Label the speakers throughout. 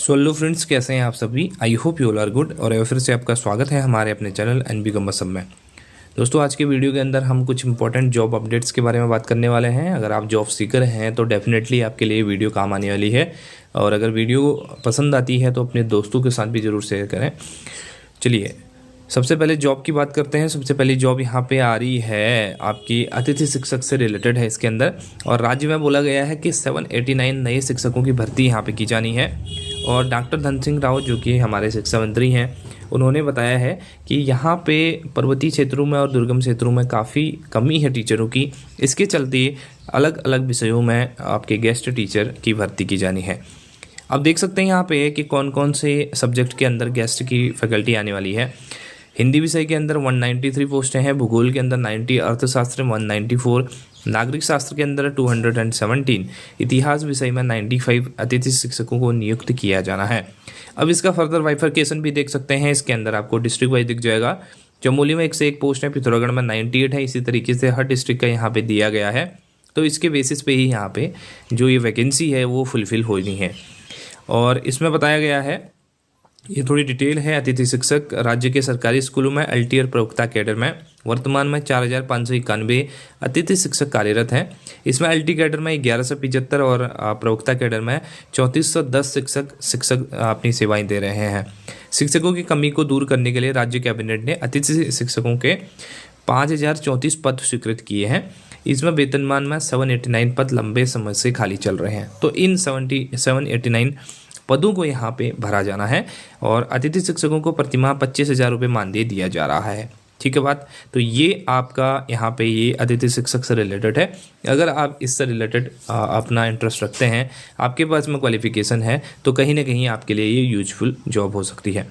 Speaker 1: So hello friends, कैसे हैं आप सभी। I hope you all are good. और फिर से आपका स्वागत है हमारे अपने चैनल एनबी कमर्सम में। दोस्तों, आज के वीडियो के अंदर हम कुछ इंपॉर्टेंट जॉब अपडेट्स के बारे में बात करने वाले हैं। अगर आप जॉब सीकर हैं तो डेफिनेटली आपके लिए वीडियो काम आने वाली है। और अगर वीडियो पसंद आती है तो अपने दोस्तों के साथ भी ज़रूर शेयर करें। चलिए, सबसे पहले जॉब की बात करते हैं। सबसे पहली जॉब यहाँ पे आ रही है आपकी अतिथि शिक्षक से रिलेटेड है इसके अंदर। और राज्य में बोला गया है कि 789 नए शिक्षकों की भर्ती यहाँ पे की जानी है। और डॉक्टर धन सिंह रावत, जो कि हमारे शिक्षा मंत्री हैं, उन्होंने बताया है कि यहाँ पे पर्वतीय क्षेत्रों में और दुर्गम क्षेत्रों में काफ़ी कमी है टीचरों की। इसके चलते अलग अलग विषयों में आपके गेस्ट टीचर की भर्ती की जानी है। अब देख सकते हैं यहाँ पे कि कौन कौन से सब्जेक्ट के अंदर गेस्ट की फैकल्टी आने वाली है। हिंदी विषय के अंदर 193 पोस्टें हैं, भूगोल के अंदर 90, अर्थशास्त्र 194, नागरिक शास्त्र के अंदर 217, इतिहास विषय में 95 अतिथि शिक्षकों को नियुक्त किया जाना है। अब इसका फर्दर बाइफरकेशन भी देख सकते हैं। इसके अंदर आपको डिस्ट्रिक्ट वाइज दिख जाएगा। चमोली में 1 से 1 पोस्ट है, पिथौरागढ़ में 98 है। इसी तरीके से हर डिस्ट्रिक्ट का यहाँ पे दिया गया है। तो इसके बेसिस पे ही यहाँ पे जो ये वैकेंसी है वो फुलफिल होनी है। और इसमें बताया गया है, ये थोड़ी डिटेल है। अतिथि शिक्षक राज्य के सरकारी स्कूलों में एलटी और प्रवक्ता कैडर में वर्तमान में 4591 अतिथि शिक्षक कार्यरत हैं। इसमें एलटी कैडर में 1175 और प्रवक्ता कैडर में 3410 शिक्षक अपनी सेवाएं दे रहे हैं। शिक्षकों की कमी को दूर करने के लिए राज्य कैबिनेट ने अतिथि शिक्षकों के 5034 पद स्वीकृत किए हैं। इसमें वेतनमान में 789 पद लंबे समय से खाली चल रहे हैं। तो इन 789 पदों को यहाँ पे भरा जाना है। और अतिथि शिक्षकों को प्रतिमाह 25,000 रुपये मानदेय दिया जा रहा है। ठीक है बात। तो ये आपका यहाँ पे ये अतिथि शिक्षक से रिलेटेड है। अगर आप इससे रिलेटेड अपना इंटरेस्ट रखते हैं, आपके पास में क्वालिफिकेशन है, तो कहीं ना कहीं आपके लिए ये यूजफुल जॉब हो सकती है।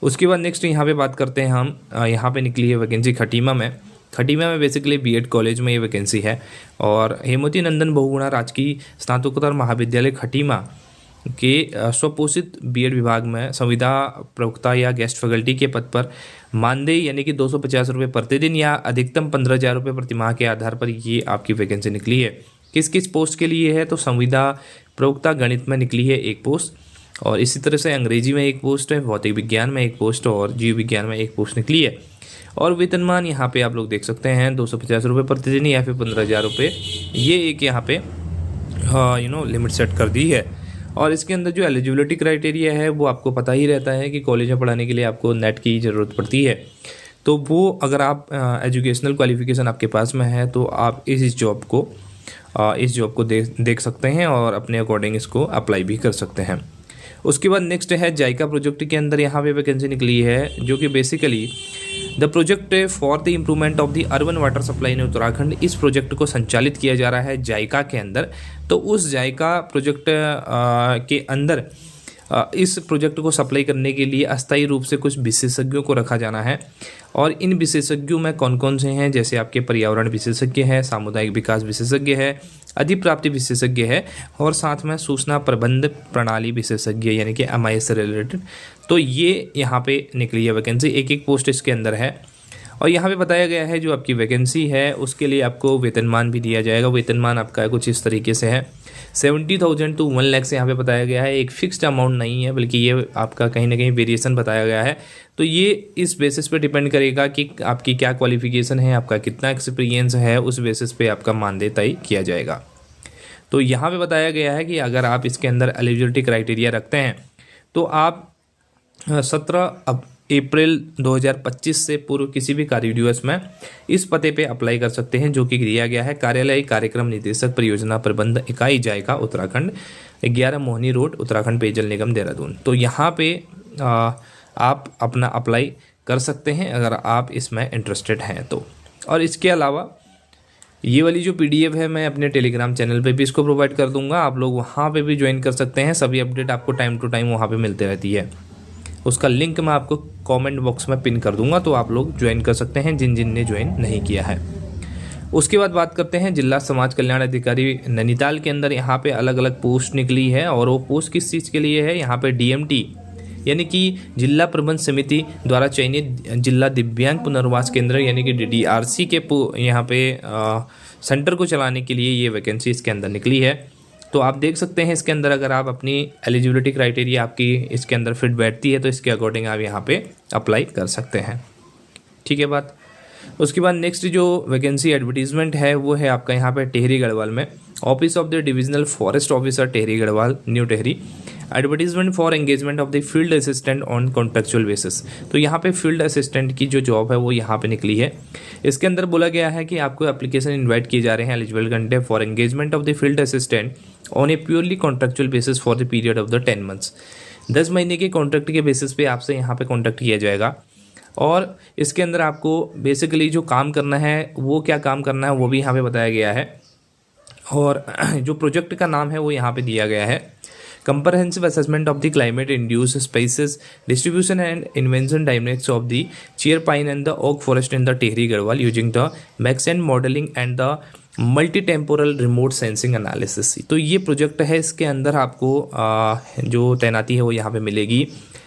Speaker 1: उसके बाद नेक्स्ट यहाँ पे बात करते हैं हम। यहाँ पे निकली है वैकेंसी खटीमा में। खटीमा में बेसिकली बीएड कॉलेज में ये वैकेंसी है। और हेमवती नंदन बहुगुणा राजकीय स्नातकोत्तर महाविद्यालय खटीमा के स्वपोषित बीएड विभाग में संविदा प्रवक्ता या गेस्ट फैकल्टी के पद पर मानदेय यानी कि 250 रुपये प्रतिदिन या अधिकतम 15,000 रुपये प्रतिमाह के आधार पर ये आपकी वैकेंसी निकली है। किस किस पोस्ट के लिए है? तो संविदा प्रवक्ता गणित में निकली है 1 पोस्ट, और इसी तरह से अंग्रेजी में 1 पोस्ट है, भौतिक विज्ञान में 1 पोस्ट और जीव विज्ञान में 1 पोस्ट निकली है। और वेतनमान यहाँ पे आप लोग देख सकते हैं 250 रुपये प्रतिदिन या फिर 15,000 रुपये। ये एक यहाँ पे लिमिट सेट कर दी है। और इसके अंदर जो एलिजिबिलिटी क्राइटेरिया है वो आपको पता ही रहता है कि कॉलेज में पढ़ाने के लिए आपको नेट की ज़रूरत पड़ती है। तो वो अगर आप एजुकेशनल क्वालिफिकेशन आपके पास में है तो आप इस जॉब को देख सकते हैं और अपने अकॉर्डिंग इसको अप्लाई भी कर सकते हैं। उसके बाद नेक्स्ट है जायका प्रोजेक्ट के अंदर यहाँ पे वैकेंसी निकली है, जो कि basically the project for the improvement of the urban water supply in Uttarakhand. इस प्रोजेक्ट को संचालित किया जा रहा है जायका के अंदर। तो उस जायका प्रोजेक्ट के अंदर इस प्रोजेक्ट को सप्लाई करने के लिए अस्थायी रूप से कुछ विशेषज्ञों को रखा जाना है। और इन विशेषज्ञों में कौन कौन से हैं? जैसे आपके पर्यावरण विशेषज्ञ है, सामुदायिक विकास विशेषज्ञ है, अधिप्राप्ति विशेषज्ञ है, और साथ में सूचना प्रबंध प्रणाली विशेषज्ञ यानी कि MIS से रिलेटेड। तो ये यहाँ पे निकली है वैकेंसी। 1-1 पोस्ट इसके अंदर है। और यहाँ पे बताया गया है जो आपकी वैकेंसी है उसके लिए आपको वेतनमान भी दिया जाएगा। वेतनमान आपका कुछ इस तरीके से है, 70,000 to 1 लाख से यहाँ पे बताया गया है। एक फिक्स्ड अमाउंट नहीं है, बल्कि ये आपका कहीं ना कहीं वेरिएशन बताया गया है। तो ये इस बेसिस पे डिपेंड करेगा कि आपकी क्या क्वालिफिकेशन है, आपका कितना एक्सपीरियंस है, उस बेसिस पे आपका मानदेय तय किया जाएगा। तो यहाँ पे बताया गया है कि अगर आप इसके अंदर एलिजिबिलिटी क्राइटेरिया रखते हैं तो आप 17 अप्रैल 2025 से पूर्व किसी भी कार्य दिवस में इस पते पे अप्लाई कर सकते हैं, जो कि दिया गया है कार्यालय कार्यक्रम निदेशक परियोजना प्रबंध इकाई जायका उत्तराखंड, 11 मोहनी रोड, उत्तराखंड पेयजल निगम, देहरादून। तो यहाँ पे आप अपना अप्लाई कर सकते हैं अगर आप इसमें इंटरेस्टेड हैं तो। और इसके अलावा ये वाली जो PDF है मैं अपने टेलीग्राम चैनल पे भी इसको प्रोवाइड कर दूंगा। आप लोग वहाँ पे भी ज्वाइन कर सकते हैं। सभी अपडेट आपको टाइम टू टाइम वहाँ पे मिलते रहती है। उसका लिंक मैं आपको कमेंट बॉक्स में पिन कर दूंगा, तो आप लोग ज्वाइन कर सकते हैं जिन ने ज्वाइन नहीं किया है। उसके बाद बात करते हैं जिला समाज कल्याण अधिकारी नैनीताल के अंदर। यहाँ पे अलग अलग पोस्ट निकली है। और वो पोस्ट किस चीज़ के लिए है? यहाँ पे DMT यानी कि जिला प्रबंध समिति द्वारा चयनित जिला दिव्यांग पुनर्वास केंद्र यानी कि DDRC के यहाँ पे सेंटर को चलाने के लिए ये वैकेंसी इसके अंदर निकली है। तो आप देख सकते हैं इसके अंदर अगर आप अपनी एलिजिबिलिटी क्राइटेरिया आपकी इसके अंदर फिट बैठती है तो इसके अकॉर्डिंग आप यहाँ पे अप्लाई कर सकते हैं। ठीक है बात। उसके बाद नेक्स्ट जो वैकेंसी एडवर्टीजमेंट है वो है आपका यहाँ पे टिहरी गढ़वाल में, office of the divisional forest officer Tehri Garhwal, new Tehri. Advertisement for engagement of the field assistant on contractual basis. तो यहाँ पे फील्ड असिस्टेंट की जो जॉब है वो यहाँ पे निकली है। इसके अंदर बोला गया है कि आपको एप्लीकेशन इन्वाइट किए जा रहे हैं eligible candidate for engagement of the field assistant on A purely contractual basis for the period of the 10 months. 10 महीने के कॉन्ट्रैक्ट के बेसिस पे आपसे यहाँ पे कॉन्ट्रैक्ट किया जाएगा। और इसके अंदर आपको बेसिकली जो काम करना है वो क्या काम करना है वो भी यहाँ पे बताया गया है। और जो प्रोजेक्ट का नाम है वो यहाँ पे दिया गया है, comprehensive assessment of the climate induced species distribution and invention dynamics of the cheer pine and the oak forest in the Tehri Garhwal using the Maxent modeling and the multi-temporal remote sensing analysis. तो ये project है, इसके अंदर आपको जो तैनाती है वो यहाँ पे मिलेगी।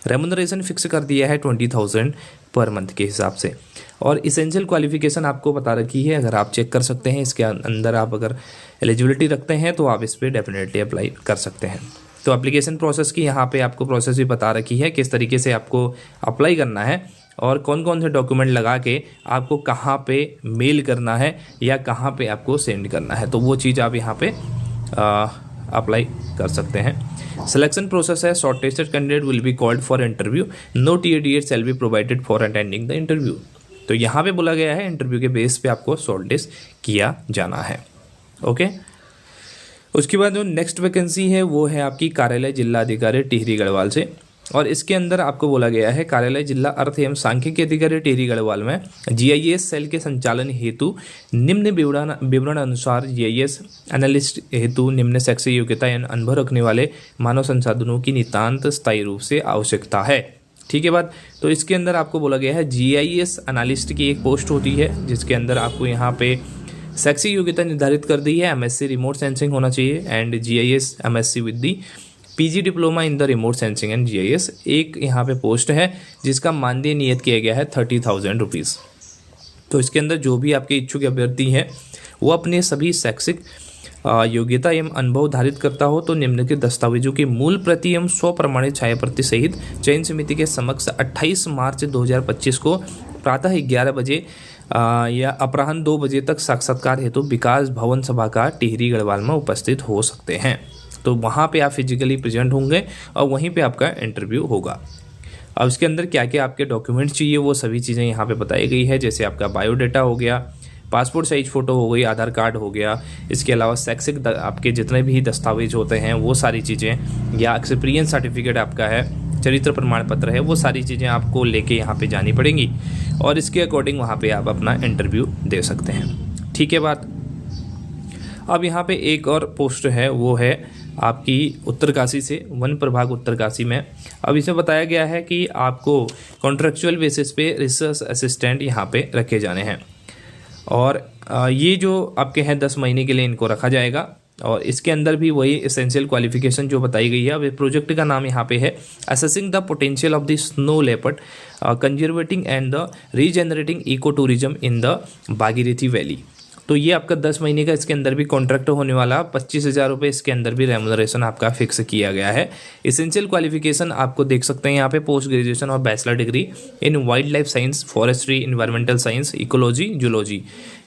Speaker 1: रेमुनरेशन फिक्स कर दिया है 20,000 पर मंथ के हिसाब से। और इसेंशियल क्वालिफिकेशन आपको बता रखी है, अगर आप चेक कर सकते हैं इसके अंदर आप अगर एलिजिबिलिटी रखते हैं तो आप इस पर डेफिनेटली अप्लाई कर सकते हैं। तो एप्लीकेशन प्रोसेस की यहाँ पे आपको प्रोसेस भी बता रखी है, किस तरीके से आपको अप्लाई करना है और कौन कौन से डॉक्यूमेंट लगा के आपको कहाँ पे मेल करना है या कहाँ पे आपको सेंड करना है, तो वो चीज़ आप यहाँ पे अप्लाई कर सकते हैं। सिलेक्शन प्रोसेस है, short listed candidate will be called for interview, no TADS shall be provided for attending the interview. तो यहाँ पे बोला गया है इंटरव्यू के बेस पे आपको शॉर्ट लिस्ट किया जाना है। ओके। उसके बाद जो नेक्स्ट वैकेंसी है वो है आपकी कार्यालय जिला अधिकारी टिहरी गढ़वाल से। और इसके अंदर आपको बोला गया है कार्यालय जिला अर्थ एवं सांख्यिकी अधिकारी टिहरी गढ़वाल में जीआईएस सेल के संचालन हेतु निम्न विवरण अनुसार जीआईएस एनालिस्ट हेतु निम्न शैक्षिक योग्यता एवं अनुभव रखने वाले मानव संसाधनों की नितांत स्थायी रूप से आवश्यकता है। ठीक है बात। तो इसके अंदर आपको बोला गया है जीआईएस एनालिस्ट की एक पोस्ट होती है जिसके अंदर आपको यहाँ पे शैक्षिक योग्यता निर्धारित कर दी है, एमएससी रिमोट सेंसिंग होना चाहिए and GIS MSc with the PG diploma in the remote sensing and GIS. एक यहाँ पे पोस्ट है जिसका मानदेय नियत किया गया है 30,000 रुपीज़। तो इसके अंदर जो भी आपके इच्छुक अभ्यर्थी हैं वो अपने सभी शैक्षिक योग्यता एवं अनुभव धारित करता हो तो निम्न के दस्तावेजों की मूल प्रति एवं 100 प्रमाणित छाया प्रति सहित चयन समिति के समक्ष 28 मार्च 2025 को प्रातः 11 बजे या अपराह्न 2 बजे तक साक्षात्कार हेतु विकास भवन सभा का टिहरी गढ़वाल में उपस्थित हो सकते हैं। तो वहाँ पे आप फिजिकली प्रेजेंट होंगे और वहीं पे आपका इंटरव्यू होगा। अब इसके अंदर क्या क्या आपके डॉक्यूमेंट्स चाहिए वो सभी चीज़ें यहाँ पे बताई गई है, जैसे आपका बायोडाटा हो गया, पासपोर्ट साइज फ़ोटो हो गई, आधार कार्ड हो गया, इसके अलावा शैक्षिक आपके जितने भी दस्तावेज होते हैं वो सारी चीज़ें, या एक्सपीरियंस सर्टिफिकेट आपका है, चरित्र प्रमाण पत्र है, वो सारी चीज़ें आपको लेके यहाँ पे जानी पड़ेंगी और इसके अकॉर्डिंग वहाँ पे आप अपना इंटरव्यू दे सकते हैं। ठीक है बात। अब यहाँ पे एक और पोस्ट है वो है आपकी उत्तरकाशी से, वन प्रभाग उत्तरकाशी में। अब इसमें बताया गया है कि आपको कॉन्ट्रेक्चुअल बेसिस पे रिसर्च असिस्टेंट यहाँ पे रखे जाने हैं और ये जो आपके हैं 10 महीने के लिए इनको रखा जाएगा। और इसके अंदर भी वही एसेंशियल क्वालिफिकेशन जो बताई गई है। अब प्रोजेक्ट का नाम यहाँ पे है assessing the potential of the snow leopard conserving and the regenerating eco tourism in the Bhagirathi valley. तो ये आपका 10 महीने का इसके अंदर भी कॉन्ट्रैक्ट होने वाला, 25,000 रुपये इसके अंदर भी रेमुनरेशन आपका फिक्स किया गया है। एसेंशियल क्वालिफिकेशन आपको देख सकते हैं यहाँ पे, पोस्ट ग्रेजुएशन और bachelor degree in wildlife science, forestry, environmental science, ecology, zoology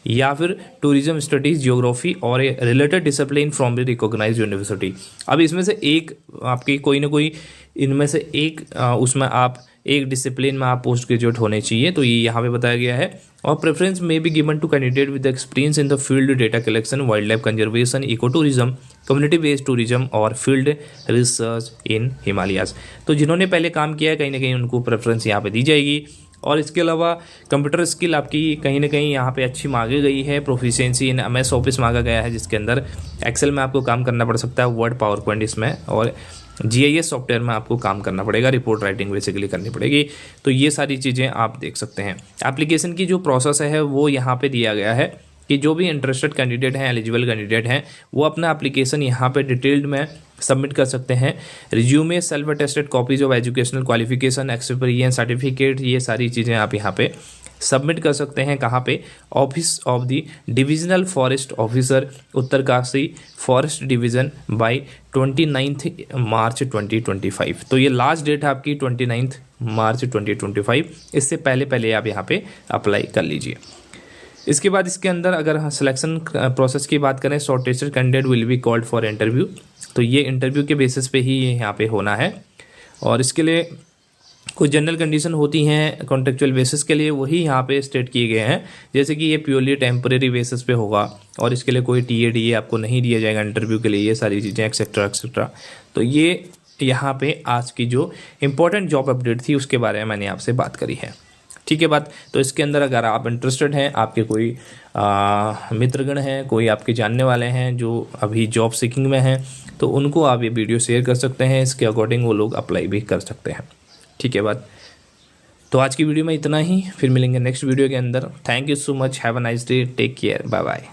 Speaker 1: या फिर टूरिज्म स्टडीज, जियोग्राफी और related discipline from the recognised university. अब इसमें से एक आपकी कोई ना कोई इनमें से एक उसमें आप एक डिसिप्लिन में आप पोस्ट ग्रेजुएट होने चाहिए, तो ये यहाँ पे बताया गया है। और preference may be given to candidate with experience in the field data collection, wildlife conservation, eco tourism, community based tourism और फील्ड रिसर्च इन हिमालयाज। तो जिन्होंने पहले काम किया है कहीं ना कहीं उनको प्रेफरेंस यहाँ पे दी जाएगी। और इसके अलावा कंप्यूटर स्किल आपकी कहीं ना कहीं यहाँ पे अच्छी मांगी गई है, प्रोफिशिएंसी इन एमएस ऑफिस मांगा गया है जिसके अंदर एक्सेल में आपको काम करना पड़ सकता है, वर्ड, पावर पॉइंट इसमें, और जीआईएस सॉफ्टवेयर में आपको काम करना पड़ेगा, रिपोर्ट राइटिंग बेसिकली करनी पड़ेगी। तो ये सारी चीज़ें आप देख सकते हैं। एप्लीकेशन की जो प्रोसेस है वो यहाँ पे दिया गया है कि जो भी इंटरेस्टेड कैंडिडेट हैं, एलिजिबल कैंडिडेट हैं, वो अपना एप्लीकेशन यहाँ पे डिटेल्ड में सबमिट कर सकते हैं। Resume, self attested copies of educational qualification, experience certificate, ये सारी चीज़ें आप यहाँ पे सबमिट कर सकते हैं। कहाँ पे? Office of the divisional forest officer, Uttarkashi forest division by 29 March 2025। तो ये लास्ट डेट है आपकी 29 मार्च 2025। इससे पहले पहले आप यहाँ पे अप्लाई कर लीजिए। इसके बाद इसके अंदर अगर सिलेक्शन प्रोसेस की बात करें, shortlisted candidate will be called for interview. तो ये इंटरव्यू के बेसिस पे ही ये यहाँ पे होना है, और इसके लिए कुछ जनरल कंडीशन होती हैं कॉन्ट्रेक्चुअल बेसिस के लिए, वही यहाँ पे स्टेट किए गए हैं। जैसे कि ये प्योरली टेम्परेरी बेसिस पे होगा, और इसके लिए कोई TADA आपको नहीं दिया जाएगा इंटरव्यू के लिए, ये सारी चीज़ें एक्सेट्रा एक्सेट्रा। तो ये यहाँ पे आज की जो इम्पोर्टेंट जॉब अपडेट थी उसके बारे में मैंने आपसे बात करी है। ठीक है बात। तो इसके अंदर अगर आप इंटरेस्टेड हैं, आपके कोई मित्रगण हैं, कोई आपके जानने वाले हैं जो अभी जॉब सीकिंग में हैं, तो उनको आप ये वीडियो शेयर कर सकते हैं। इसके अकॉर्डिंग वो लोग अप्लाई भी कर सकते हैं। ठीक है बात। तो आज की वीडियो में इतना ही, फिर मिलेंगे नेक्स्ट वीडियो के अंदर। Thank you so much, have a nice day, take care, bye bye.